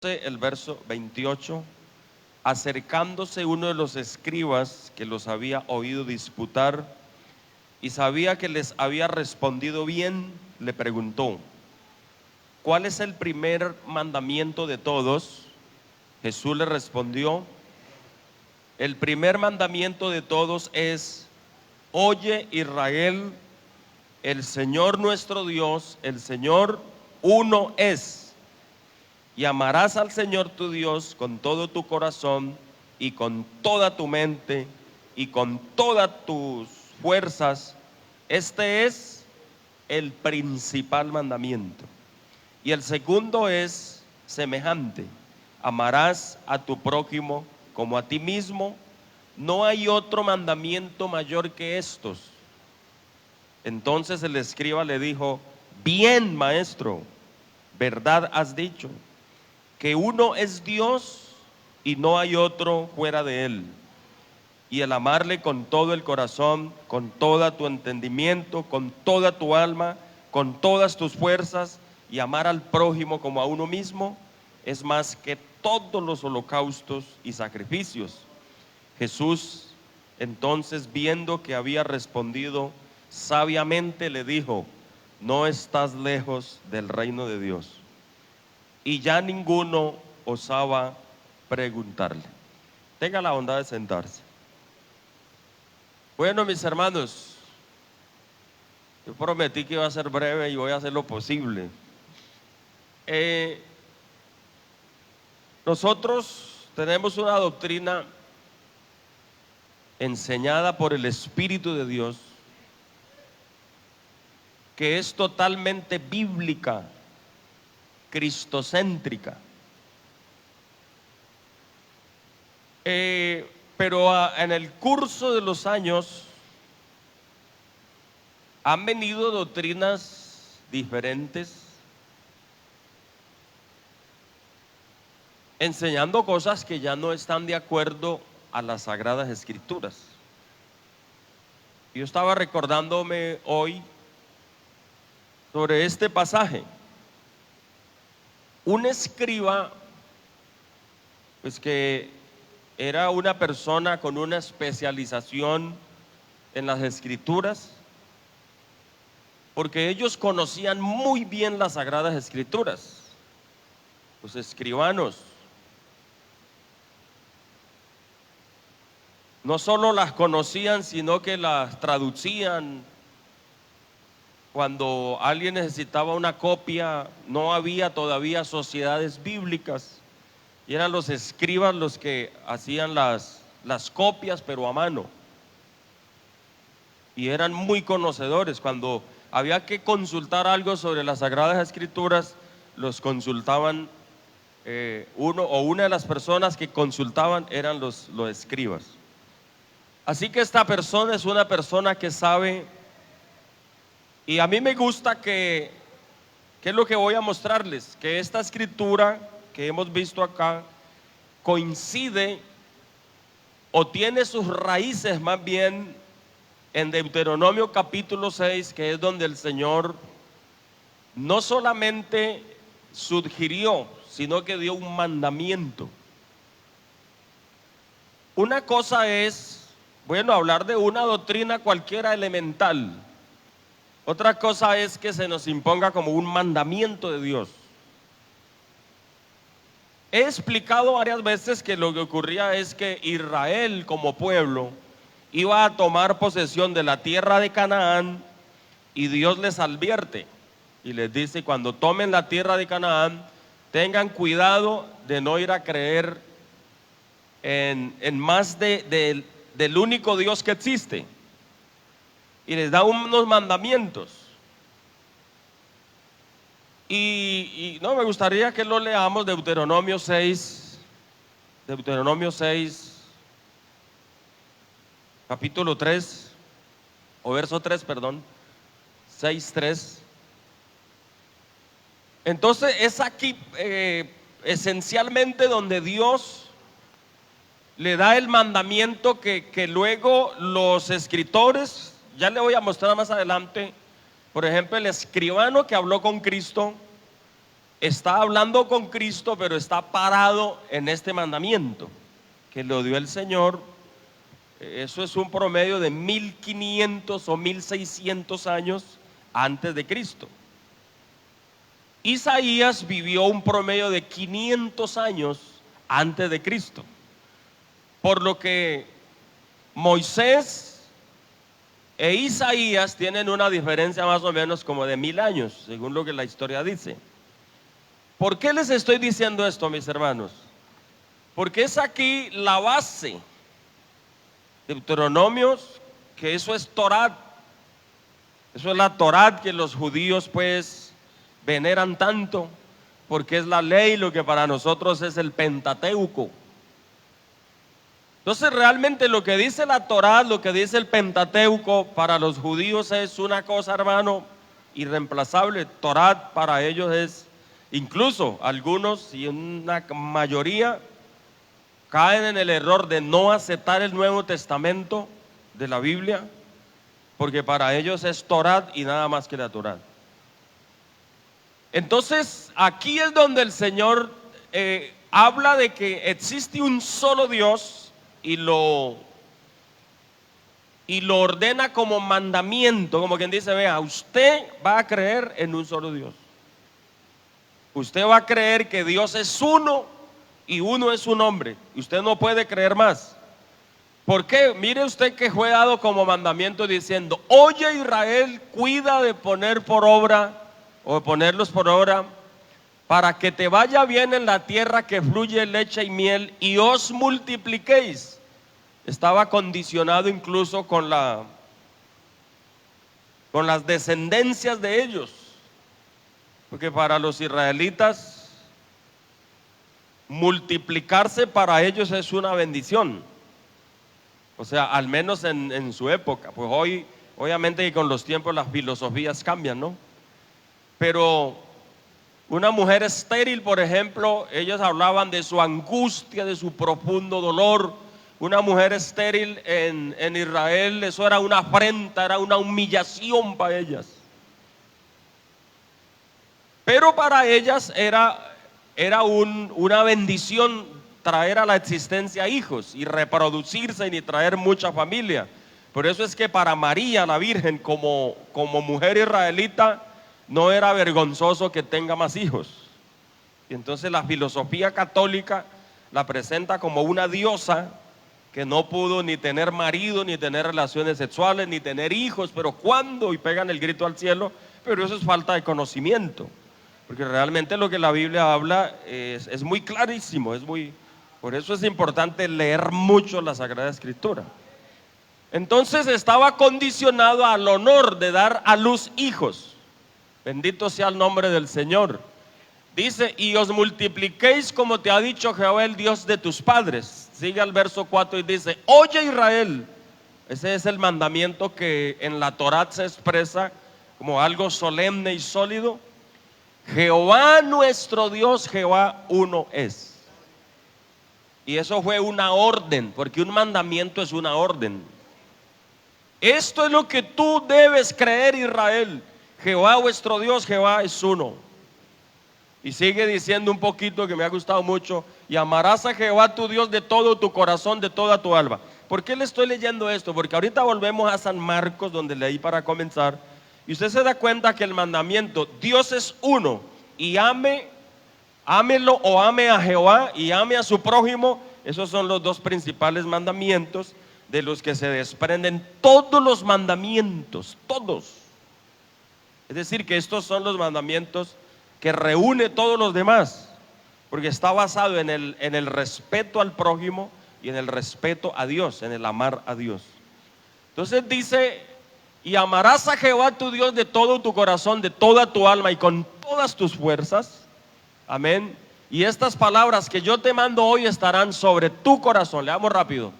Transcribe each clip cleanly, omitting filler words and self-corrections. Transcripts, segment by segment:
El verso 28, acercándose uno de los escribas que los había oído disputar y sabía que les había respondido bien, le preguntó: ¿cuál es el primer mandamiento de todos? Jesús le respondió: el primer mandamiento de todos es: oye, Israel, el Señor nuestro Dios, el Señor uno es. Y amarás al Señor tu Dios con todo tu corazón y con toda tu mente y con todas tus fuerzas. Este es el principal mandamiento. Y el segundo es semejante: amarás a tu prójimo como a ti mismo. No hay otro mandamiento mayor que estos. Entonces el escriba le dijo: bien, maestro, verdad has dicho, que uno es Dios y no hay otro fuera de él, y el amarle con todo el corazón, con todo tu entendimiento, con toda tu alma, con todas tus fuerzas, y amar al prójimo como a uno mismo, es más que todos los holocaustos y sacrificios. Jesús, entonces, viendo que había respondido sabiamente, le dijo: no estás lejos del reino de Dios. Y ya ninguno osaba preguntarle. Tenga la bondad de sentarse. Bueno, mis hermanos, yo prometí que iba a ser breve y voy a hacer lo posible. Nosotros tenemos una doctrina enseñada por el Espíritu de Dios que es totalmente bíblica, cristocéntrica. Pero en el curso de los años han venido doctrinas diferentes, enseñando cosas que ya no están de acuerdo a las Sagradas Escrituras. Yo estaba recordándome hoy sobre este pasaje. Un escriba, pues que era una persona con una especialización en las Escrituras, porque ellos conocían muy bien las Sagradas Escrituras. Los escribanos no solo las conocían, sino que las traducían. Cuando alguien necesitaba una copia, no había todavía sociedades bíblicas, y eran los escribas los que hacían las copias, pero a mano. Y eran muy conocedores. Cuando había que consultar algo sobre las Sagradas Escrituras, los consultaban, uno o una de las personas que consultaban eran los escribas. Así que esta persona es una persona que sabe. Y a mí me gusta ¿qué es lo que voy a mostrarles? Que esta escritura que hemos visto acá coincide o tiene sus raíces más bien en Deuteronomio capítulo 6, que es donde el Señor no solamente sugirió, sino que dio un mandamiento. Una cosa es, bueno, hablar de una doctrina cualquiera elemental. Otra cosa es que se nos imponga como un mandamiento de Dios. He explicado varias veces que lo que ocurría es que Israel como pueblo iba a tomar posesión de la tierra de Canaán, y Dios les advierte y les dice: cuando tomen la tierra de Canaán, tengan cuidado de no ir a creer en más del único Dios que existe. Y les da unos mandamientos. Y no, me gustaría que lo leamos, Deuteronomio 6, capítulo 3, o verso 3, perdón, 6:3. Entonces es aquí esencialmente donde Dios le da el mandamiento que luego los escritores, ya le voy a mostrar más adelante. Por ejemplo, el escribano que habló con Cristo está hablando con Cristo, pero está parado en este mandamiento que lo dio el Señor. Eso es un promedio de 1500 o 1600 años antes de Cristo. Isaías vivió un promedio de 500 años antes de Cristo, por lo que Moisés e Isaías tienen una diferencia más o menos como de 1000 años, según lo que la historia dice. ¿Por qué les estoy diciendo esto, mis hermanos? Porque es aquí la base. Deuteronomios, que eso es Torá, eso es la Torá que los judíos pues veneran tanto, porque es la ley, lo que para nosotros es el Pentateuco. Entonces realmente lo que dice la Torá, lo que dice el Pentateuco, para los judíos es una cosa, hermano, irreemplazable. Torá para ellos es, incluso algunos y una mayoría caen en el error de no aceptar el Nuevo Testamento de la Biblia, porque para ellos es Torá y nada más que la Torá. Entonces aquí es donde el Señor habla de que existe un solo Dios y lo ordena como mandamiento, como quien dice, vea, usted va a creer en un solo Dios. Usted va a creer que Dios es uno y uno es un hombre. Usted no puede creer más. ¿Por qué? Mire usted que fue dado como mandamiento diciendo: oye Israel, cuida de poner por obra o de ponerlos por obra, para que te vaya bien en la tierra que fluye leche y miel y os multipliquéis. Estaba condicionado incluso con las descendencias de ellos, porque para los israelitas multiplicarse para ellos es una bendición. O sea, al menos en su época. Pues hoy, obviamente que con los tiempos las filosofías cambian, ¿no? Pero una mujer estéril, por ejemplo, ellos hablaban de su angustia, de su profundo dolor. Una mujer estéril en Israel, eso era una afrenta, era una humillación para ellas. Pero para ellas era una bendición traer a la existencia hijos y reproducirse y traer mucha familia. Por eso es que para María, la Virgen, como mujer israelita, no era vergonzoso que tenga más hijos. Y entonces la filosofía católica la presenta como una diosa que no pudo ni tener marido, ni tener relaciones sexuales, ni tener hijos. Pero ¿cuándo? Y pegan el grito al cielo. Pero eso es falta de conocimiento, porque realmente lo que la Biblia habla es muy clarísimo, por eso es importante leer mucho la Sagrada Escritura. Entonces estaba condicionado al honor de dar a luz hijos. Bendito sea el nombre del Señor. Dice: y os multipliquéis como te ha dicho Jehová, el Dios de tus padres. Sigue al verso 4 y dice: oye Israel. Ese es el mandamiento que en la Torá se expresa como algo solemne y sólido. Jehová nuestro Dios, Jehová uno es. Y eso fue una orden, porque un mandamiento es una orden. Esto es lo que tú debes creer, Israel. Jehová vuestro Dios, Jehová es uno. Y sigue diciendo un poquito que me ha gustado mucho: y amarás a Jehová tu Dios de todo tu corazón, de toda tu alma. ¿Por qué le estoy leyendo esto? Porque ahorita volvemos a San Marcos, donde leí para comenzar, y usted se da cuenta que el mandamiento, Dios es uno, y ámelo o ame a Jehová y ame a su prójimo. Esos son los dos principales mandamientos de los que se desprenden todos los mandamientos, todos. Es decir, que estos son los mandamientos que reúne todos los demás, porque está basado en el respeto al prójimo y en el respeto a Dios, en el amar a Dios. Entonces dice: y amarás a Jehová tu Dios de todo tu corazón, de toda tu alma y con todas tus fuerzas. Amén. Y estas palabras que yo te mando hoy estarán sobre tu corazón. Leamos rápido.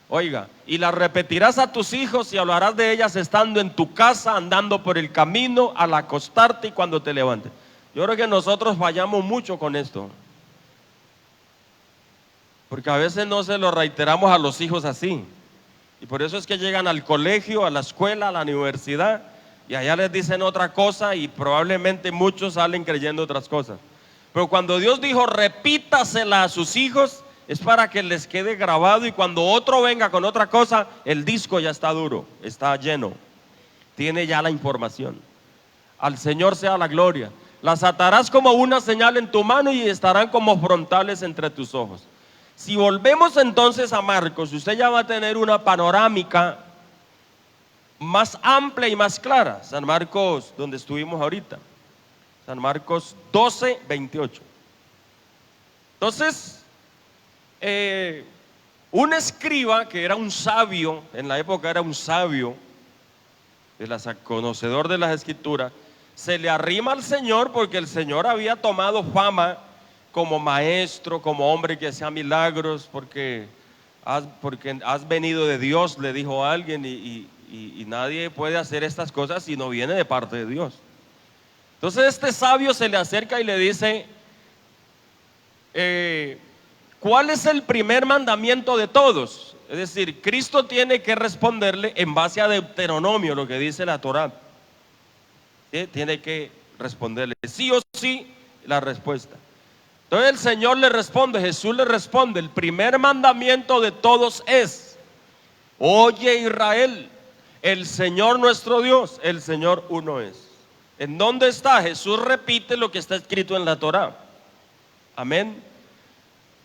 Oiga: y las repetirás a tus hijos y hablarás de ellas estando en tu casa, andando por el camino, al acostarte y cuando te levantes. Yo creo que nosotros fallamos mucho con esto, porque a veces no se lo reiteramos a los hijos así. Y por eso es que llegan al colegio, a la escuela, a la universidad, y allá les dicen otra cosa y probablemente muchos salen creyendo otras cosas. Pero cuando Dios dijo repítasela a sus hijos, es para que les quede grabado, y cuando otro venga con otra cosa, el disco ya está duro, está lleno, tiene ya la información. Al Señor sea la gloria. Las atarás como una señal en tu mano y estarán como frontales entre tus ojos. Si volvemos entonces a Marcos, usted ya va a tener una panorámica más amplia y más clara. San Marcos, donde estuvimos ahorita. San Marcos 12, 28. Entonces, un escriba que era un sabio, en la época era un sabio, conocedor de las escrituras, se le arrima al Señor porque el Señor había tomado fama como maestro, como hombre que hacía milagros, porque has venido de Dios, le dijo a alguien, y nadie puede hacer estas cosas si no viene de parte de Dios. Entonces este sabio se le acerca y le dice, ¿cuál es el primer mandamiento de todos? Es decir, Cristo tiene que responderle en base a Deuteronomio, lo que dice la Torá. ¿Sí? Tiene que responderle sí o sí la respuesta. Entonces el Señor le responde, Jesús le responde, el primer mandamiento de todos es: oye Israel, el Señor nuestro Dios, el Señor uno es. ¿En dónde está? Jesús repite lo que está escrito en la Torá. Amén.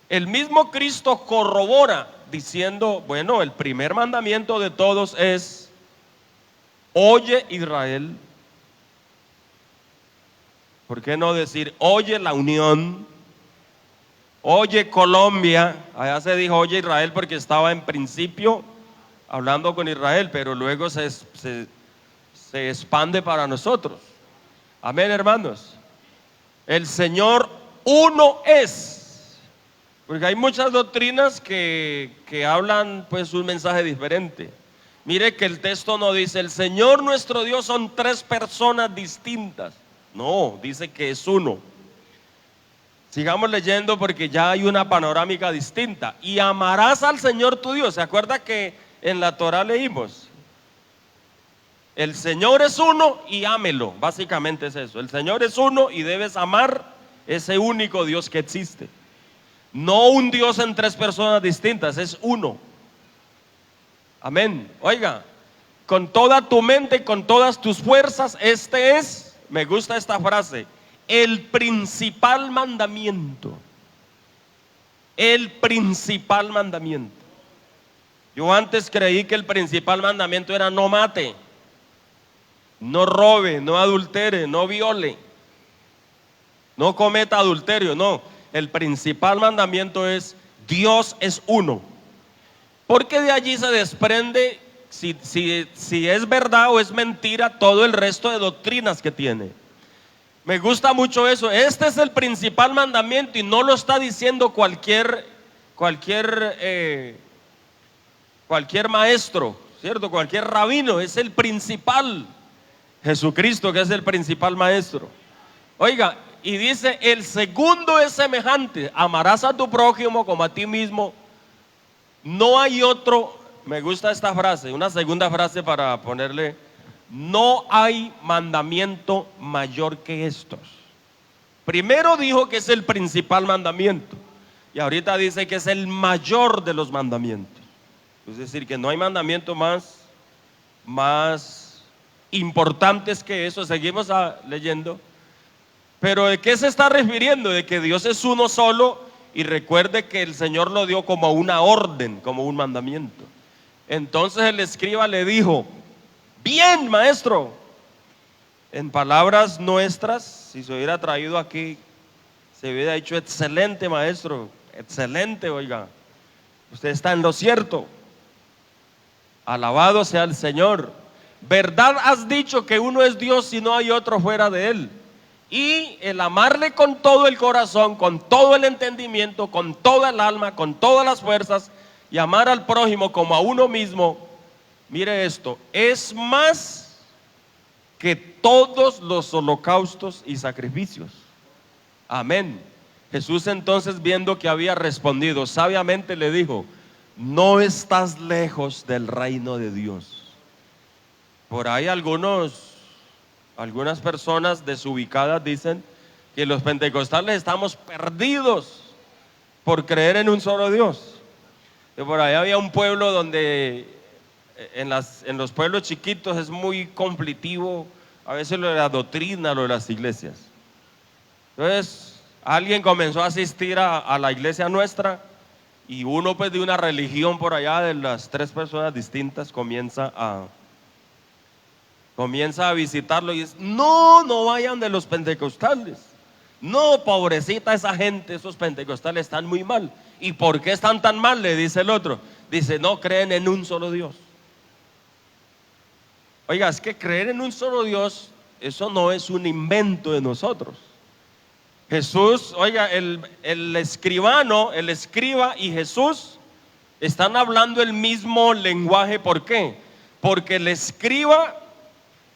El mismo Cristo corrobora diciendo, bueno, el primer mandamiento de todos es: oye Israel. ¿Por qué no decir oye la Unión? Oye Colombia. Allá se dijo oye Israel porque estaba en principio hablando con Israel, pero luego se expande para nosotros. Amén, hermanos. El Señor uno es. Porque hay muchas doctrinas que hablan pues un mensaje diferente. Mire que el texto no dice el Señor nuestro Dios son tres personas distintas. No, dice que es uno. Sigamos leyendo porque ya hay una panorámica distinta. Y amarás al Señor tu Dios. ¿Se acuerda que en la Torá leímos? El Señor es uno y ámelo. Básicamente es eso. El Señor es uno y debes amar ese único Dios que existe. No un Dios en tres personas distintas, es uno. Amén. Oiga, con toda tu mente, con todas tus fuerzas, este es, me gusta esta frase, el principal mandamiento. El principal mandamiento. Yo antes creí que el principal mandamiento era no mate, no robe, no adultere, no viole, no cometa adulterio. No, el principal mandamiento es Dios es uno. Porque de allí se desprende si es verdad o es mentira todo el resto de doctrinas que tiene. Me gusta mucho eso. Este es el principal mandamiento y no lo está diciendo cualquier maestro, ¿cierto? Cualquier rabino, es el principal. Jesucristo, que es el principal maestro. Oiga, y dice, el segundo es semejante: amarás a tu prójimo como a ti mismo. No hay otro, me gusta esta frase, una segunda frase para ponerle: no hay mandamiento mayor que estos. Primero dijo que es el principal mandamiento y ahorita dice que es el mayor de los mandamientos. Es decir, que no hay mandamiento más importantes que eso. Seguimos leyendo. Pero ¿de qué se está refiriendo? De que Dios es uno solo. Y recuerde que el Señor lo dio como una orden, como un mandamiento. Entonces el escriba le dijo: bien, maestro. En palabras nuestras, si se hubiera traído aquí, se hubiera dicho: excelente, maestro, excelente. Oiga, usted está en lo cierto. Alabado sea el Señor. Verdad has dicho que uno es Dios y no hay otro fuera de él. Y el amarle con todo el corazón, con todo el entendimiento, con toda el alma, con todas las fuerzas, y amar al prójimo como a uno mismo, mire esto, es más que todos los holocaustos y sacrificios. Amén. Jesús entonces, viendo que había respondido sabiamente, le dijo: no estás lejos del reino de Dios. Por ahí algunas personas desubicadas dicen que los pentecostales estamos perdidos por creer en un solo Dios. Que por allá había un pueblo donde en los pueblos chiquitos es muy conflictivo a veces lo de la doctrina, lo de las iglesias. Entonces alguien comenzó a asistir a la iglesia nuestra y uno pues de una religión por allá de las tres personas distintas comienza a visitarlo y dice: no vayan de los pentecostales. No, pobrecita esa gente, esos pentecostales están muy mal. ¿Y por qué están tan mal?, le dice el otro. Dice: no creen en un solo Dios. Oiga, es que creer en un solo Dios, eso no es un invento de nosotros. Jesús, oiga, el escribano, el escriba y Jesús están hablando el mismo lenguaje. ¿Por qué? Porque el escriba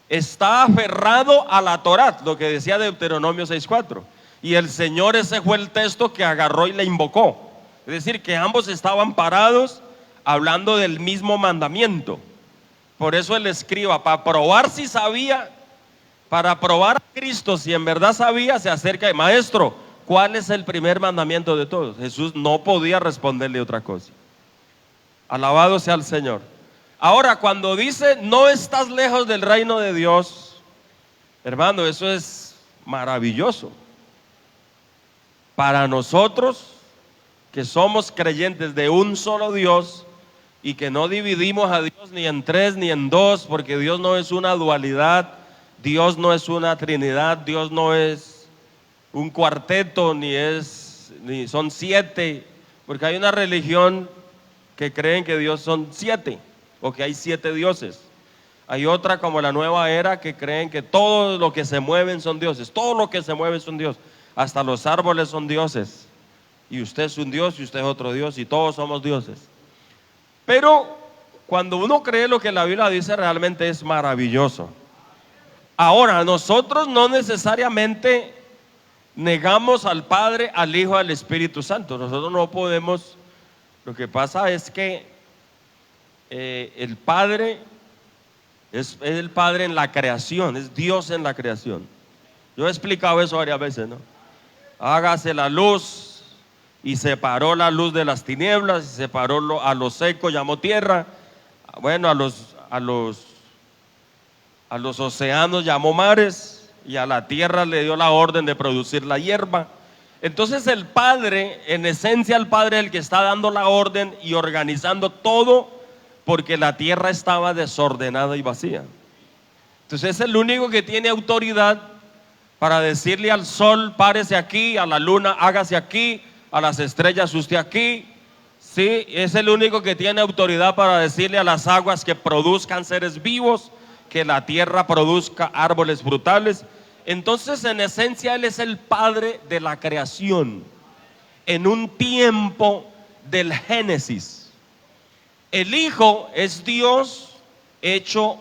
está aferrado a la Torá, lo que decía Deuteronomio 6:4, y el Señor, ese fue el texto que agarró y le invocó. Es decir, que ambos estaban parados hablando del mismo mandamiento. Por eso el escriba, para probar si sabía, para probar a Cristo si en verdad sabía, se acerca y: maestro, ¿cuál es el primer mandamiento de todos? Jesús no podía responderle otra cosa. Alabado sea el Señor. Ahora, cuando dice: no estás lejos del reino de Dios, hermano, eso es maravilloso. Para nosotros que somos creyentes de un solo Dios y que no dividimos a Dios ni en tres ni en dos, porque Dios no es una dualidad, Dios no es una trinidad, Dios no es un cuarteto, ni son siete, porque hay una religión que creen que Dios son siete, o que hay siete dioses. Hay otra, como la Nueva Era, que creen que todo lo que se mueven son dioses. Todo lo que se mueve son dioses. Hasta los árboles son dioses. Y usted es un dios y usted es otro dios y todos somos dioses. Pero cuando uno cree lo que la Biblia dice, realmente es maravilloso. Ahora, nosotros no necesariamente negamos al Padre, al Hijo, al Espíritu Santo. Nosotros no podemos. Lo que pasa es que el Padre es el Padre en la creación, es Dios en la creación. Yo he explicado eso varias veces, ¿no? Hágase la luz, y separó la luz de las tinieblas, y separó a lo seco, llamó tierra. Bueno, a los océanos llamó mares, y a la tierra le dio la orden de producir la hierba. Entonces el Padre, en esencia el Padre es el que está dando la orden y organizando todo, porque la tierra estaba desordenada y vacía. Entonces es el único que tiene autoridad para decirle al sol: párese aquí, a la luna: hágase aquí, a las estrellas: usted aquí. Sí, es el único que tiene autoridad para decirle a las aguas que produzcan seres vivos, que la tierra produzca árboles frutales. Entonces, en esencia, Él es el Padre de la creación, en un tiempo del Génesis. El Hijo es Dios hecho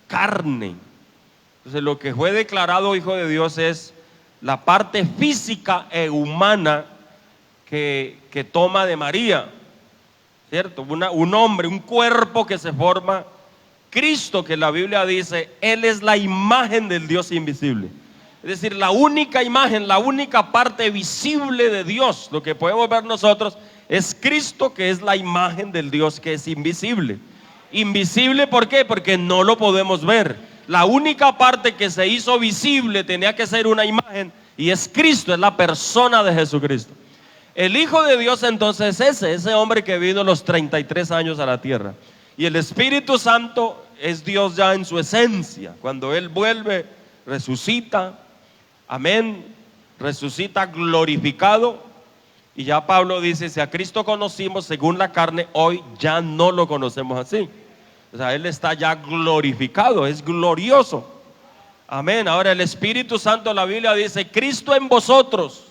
carne. Entonces, lo que fue declarado Hijo de Dios es la parte física e humana que toma de María, ¿cierto? Un hombre, un cuerpo que se forma. Cristo, que la Biblia dice, Él es la imagen del Dios invisible. Es decir, la única imagen, la única parte visible de Dios, lo que podemos ver nosotros, es Cristo, que es la imagen del Dios que es invisible. Invisible, ¿por qué? Porque no lo podemos ver. La única parte que se hizo visible tenía que ser una imagen, y es Cristo, es la persona de Jesucristo. El Hijo de Dios entonces es ese hombre que vino los 33 años a la tierra. Y el Espíritu Santo es Dios ya en su esencia. Cuando Él vuelve, resucita, amén, resucita glorificado. Y ya Pablo dice: si a Cristo conocimos según la carne, hoy ya no lo conocemos así. O sea, Él está ya glorificado, es glorioso. Amén. Ahora el Espíritu Santo, la Biblia dice: Cristo en vosotros.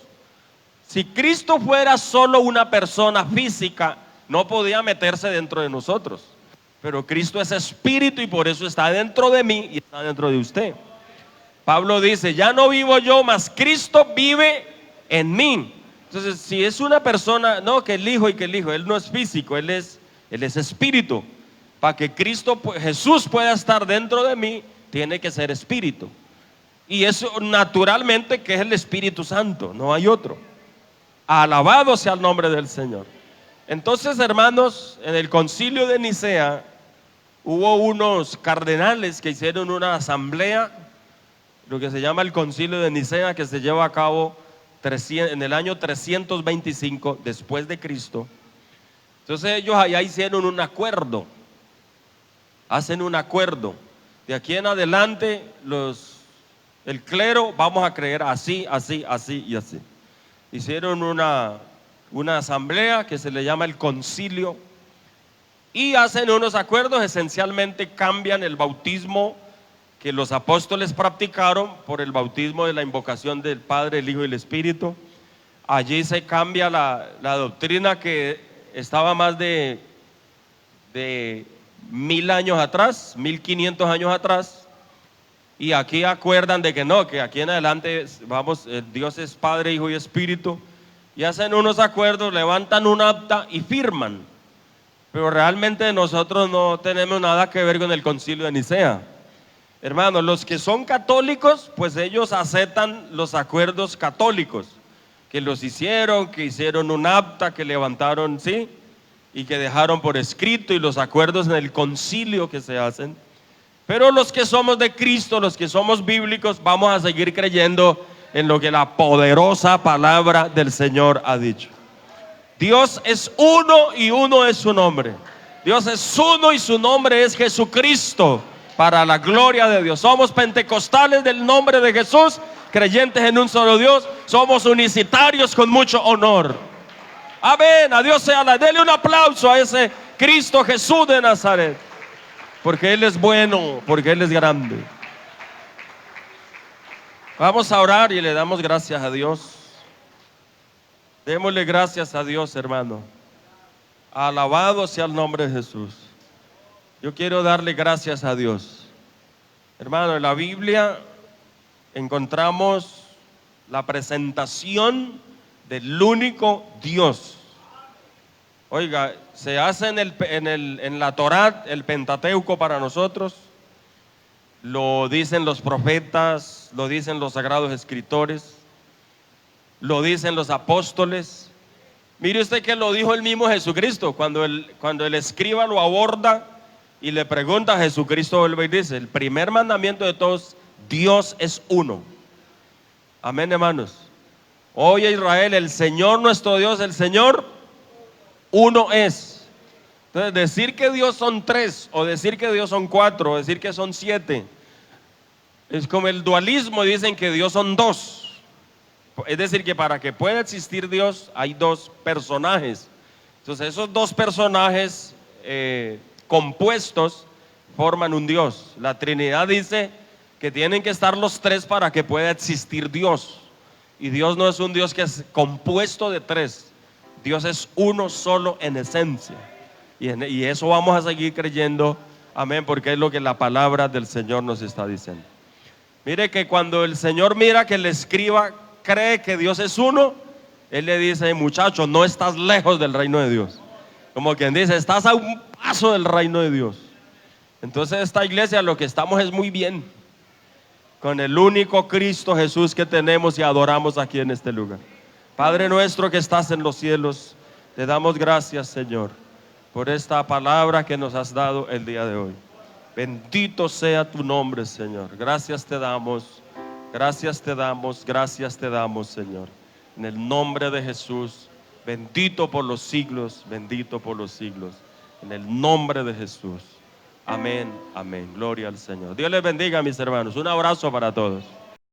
Si Cristo fuera solo una persona física, no podía meterse dentro de nosotros. Pero Cristo es espíritu, y por eso está dentro de mí y está dentro de usted. Pablo dice: ya no vivo yo, mas Cristo vive en mí. Entonces, si es una persona, no, que el Hijo, Él no es físico, Él es espíritu. Para que Jesús pueda estar dentro de mí, tiene que ser espíritu. Y eso naturalmente que es el Espíritu Santo, no hay otro. Alabado sea el nombre del Señor. Entonces, hermanos, en el concilio de Nicea hubo unos cardenales que hicieron una asamblea, lo que se llama el concilio de Nicea, que se lleva a cabo en el año 325 después de Cristo. Entonces ellos allá hicieron un acuerdo, hacen un acuerdo. De aquí en adelante el clero vamos a creer así, así, así y así. Hicieron una asamblea que se le llama el concilio y hacen unos acuerdos, esencialmente cambian el bautismo que los apóstoles practicaron por el bautismo de la invocación del Padre, el Hijo y el Espíritu. Allí se cambia la doctrina que estaba más de 1000 años atrás, 1500 años atrás, y aquí acuerdan de que no, que aquí en adelante vamos, Dios es Padre, Hijo y Espíritu, y hacen unos acuerdos, levantan un acta y firman, pero realmente nosotros no tenemos nada que ver con el concilio de Nicea. Hermanos, los que son católicos, pues ellos aceptan los acuerdos católicos, que los hicieron, que hicieron un acta, que levantaron, ¿sí? Y que dejaron por escrito, y los acuerdos en el concilio que se hacen. Pero los que somos de Cristo, los que somos bíblicos, vamos a seguir creyendo en lo que la poderosa palabra del Señor ha dicho. Dios es uno y uno es su nombre. Dios es uno y su nombre es Jesucristo, para la gloria de Dios. Somos pentecostales del nombre de Jesús, creyentes en un solo Dios. Somos unicitarios con mucho honor. Amén, a Dios sea la. Dele un aplauso a ese Cristo Jesús de Nazaret, porque Él es bueno, porque Él es grande. Vamos a orar y le damos gracias a Dios. Démosle gracias a Dios, hermano. Alabado sea el nombre de Jesús. Yo quiero darle gracias a Dios. Hermano, en la Biblia encontramos la presentación del único Dios. Oiga, se hace en la Torá, el Pentateuco para nosotros. Lo dicen los profetas, lo dicen los sagrados escritores, lo dicen los apóstoles. Mire usted que lo dijo el mismo Jesucristo, cuando el escriba lo aborda y le pregunta a Jesucristo, vuelve y dice: el primer mandamiento de todos, Dios es uno. Amén, hermanos. Oye, Israel, el Señor nuestro Dios, el Señor uno es. Entonces, decir que Dios son tres, o decir que Dios son cuatro, o decir que son siete, es como el dualismo. Dicen que Dios son dos. Es decir, que para que pueda existir Dios hay dos personajes. Entonces esos dos personajes compuestos forman un Dios. La Trinidad dice que tienen que estar los tres para que pueda existir Dios. Y Dios no es un Dios que es compuesto de tres. Dios es uno solo en esencia. Y eso vamos a seguir creyendo, amén, porque es lo que la palabra del Señor nos está diciendo. Mire que cuando el Señor mira que el escriba cree que Dios es uno, Él le dice: muchacho, no estás lejos del reino de Dios. Como quien dice, estás a un paso del reino de Dios. Entonces esta iglesia lo que estamos es muy bien, con el único Cristo Jesús que tenemos y adoramos aquí en este lugar. Padre nuestro que estás en los cielos, te damos gracias, Señor, por esta palabra que nos has dado el día de hoy. Bendito sea tu nombre, Señor. Gracias te damos, gracias te damos, gracias te damos, Señor. En el nombre de Jesús, bendito por los siglos, bendito por los siglos. En el nombre de Jesús. Amén, amén. Gloria al Señor. Dios les bendiga, mis hermanos. Un abrazo para todos.